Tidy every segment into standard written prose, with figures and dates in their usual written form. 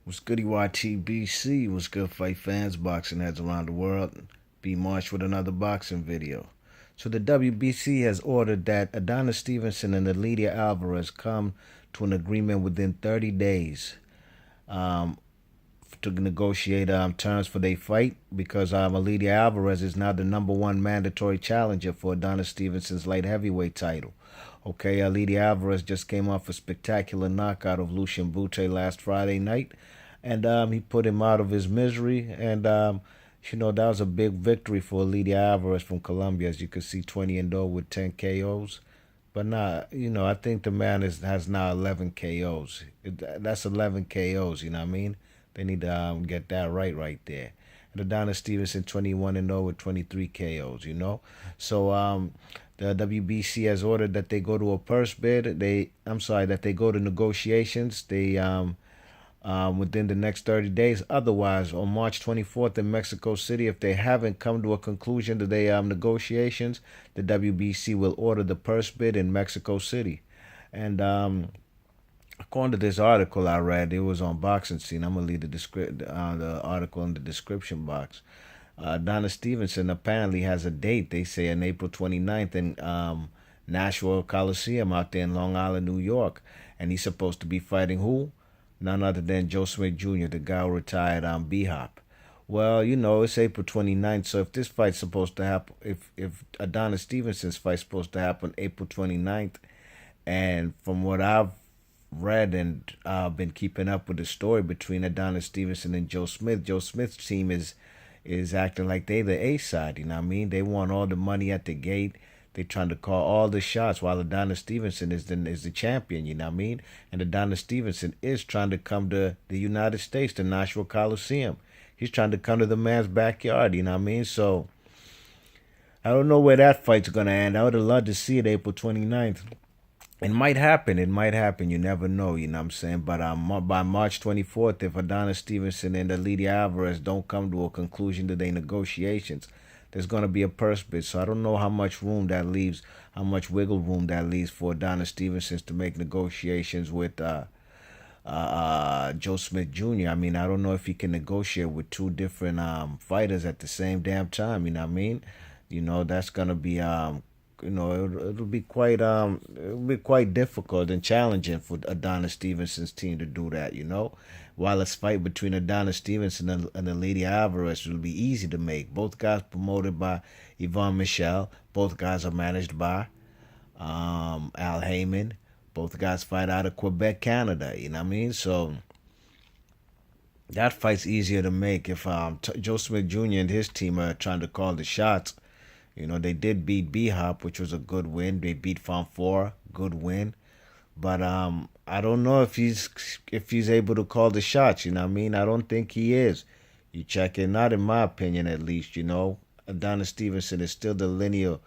What's good, YTBC? What's good, fight fans, boxing heads around the world? Be March with another boxing video. So the WBC has ordered that Adonis Stevenson and Eleider Alvarez come to an agreement within 30 days um, to negotiate terms for their fight because Eleider Alvarez is now the number one mandatory challenger for Adonis Stevenson's light heavyweight title. Okay, Eleider Alvarez just came off a spectacular knockout of Lucian Bute last Friday night, and he put him out of his misery. And that was a big victory for Eleider Alvarez from Colombia, as you can see, 20-0 with 10 KOs. But I think the man has now 11 KOs. That's 11 KOs. You know what I mean? They need to get that right there. And Adonis Stevenson 21-0 with 23 KOs. So the WBC has ordered that they go to a purse bid. That they go to negotiations. Within the next 30 days. Otherwise, on March 24th in Mexico City, if they haven't come to a conclusion to their negotiations, the WBC will order the purse bid in Mexico City. And according to this article I read, it was on Boxing Scene. I'm gonna leave the article in the description box. Donna Stevenson apparently has a date. They say on April 29th in Nashville Coliseum out there in Long Island, New York, and he's supposed to be fighting who? None other than Joe Smith Jr., the guy who retired on B-Hop. Well, it's April 29th, so if this fight's supposed to happen, if Adonis Stevenson's fight's supposed to happen April 29th, and from what I've read and been keeping up with the story between Adonis Stevenson and Joe Smith's team is acting like they the A side, you know what I mean? They want all the money at the gate. They trying to call all the shots while Adonis Stevenson is the champion, you know what I mean? And Adonis Stevenson is trying to come to the United States, the Nashville Coliseum. He's trying to come to the man's backyard, you know what I mean? So I don't know where that fight's going to end. I would have loved to see it April 29th. It might happen. It might happen. You never know, you know what I'm saying? But by March 24th, if Adonis Stevenson and Eleider Alvarez don't come to a conclusion to their negotiations, there's going to be a purse bid. So I don't know how much room that leaves, how much wiggle room that leaves for Adonis Stevenson to make negotiations with Joe Smith Jr. I mean, I don't know if he can negotiate with two different fighters at the same damn time. You know what I mean? That's going to be it'll be quite difficult and challenging for Adonis Stevenson's team to do that. While a fight between Adonis Stevenson and Eleider Alvarez will be easy to make. Both guys promoted by Yvonne Michelle. Both guys are managed by Al Heyman. Both guys fight out of Quebec, Canada. You know what I mean? So that fight's easier to make if Joe Smith Jr. and his team are trying to call the shots. They did beat B-Hop, which was a good win. They beat Fonfora, good win. But I don't know if he's able to call the shots, you know what I mean? I don't think he is. You check it, not in my opinion at least, Adonis Stevenson is still the lineal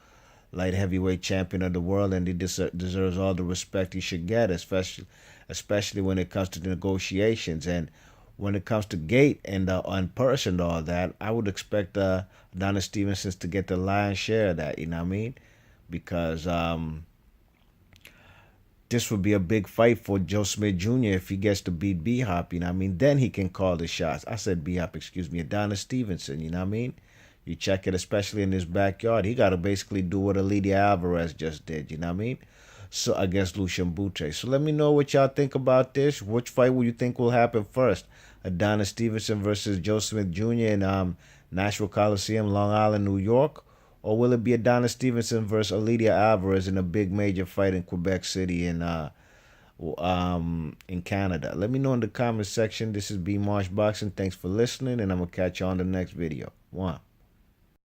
light heavyweight champion of the world, and he deserves all the respect he should get, especially when it comes to the negotiations. And when it comes to gate and on purse and all that, I would expect Adonis Stevenson to get the lion's share of that, you know what I mean? Because this would be a big fight for Joe Smith Jr. if he gets to beat B-Hop, you know what I mean? Then he can call the shots. I said B-Hop, excuse me, Adonis Stevenson, you know what I mean? You check it, especially in his backyard. He got to basically do what Eleider Alvarez just did, you know what I mean? So against Lucian Bute. So let me know what y'all think about this. Which fight will you think will happen first? Adonis Stevenson versus Joe Smith Jr. in Nashville Coliseum, Long Island, New York? Or will it be Adonis Stevenson versus Eleider Alvarez in a big major fight in Quebec City in Canada? Let me know in the comment section. This is B Marsh Boxing. Thanks for listening, and I'm going to catch you on the next video. One.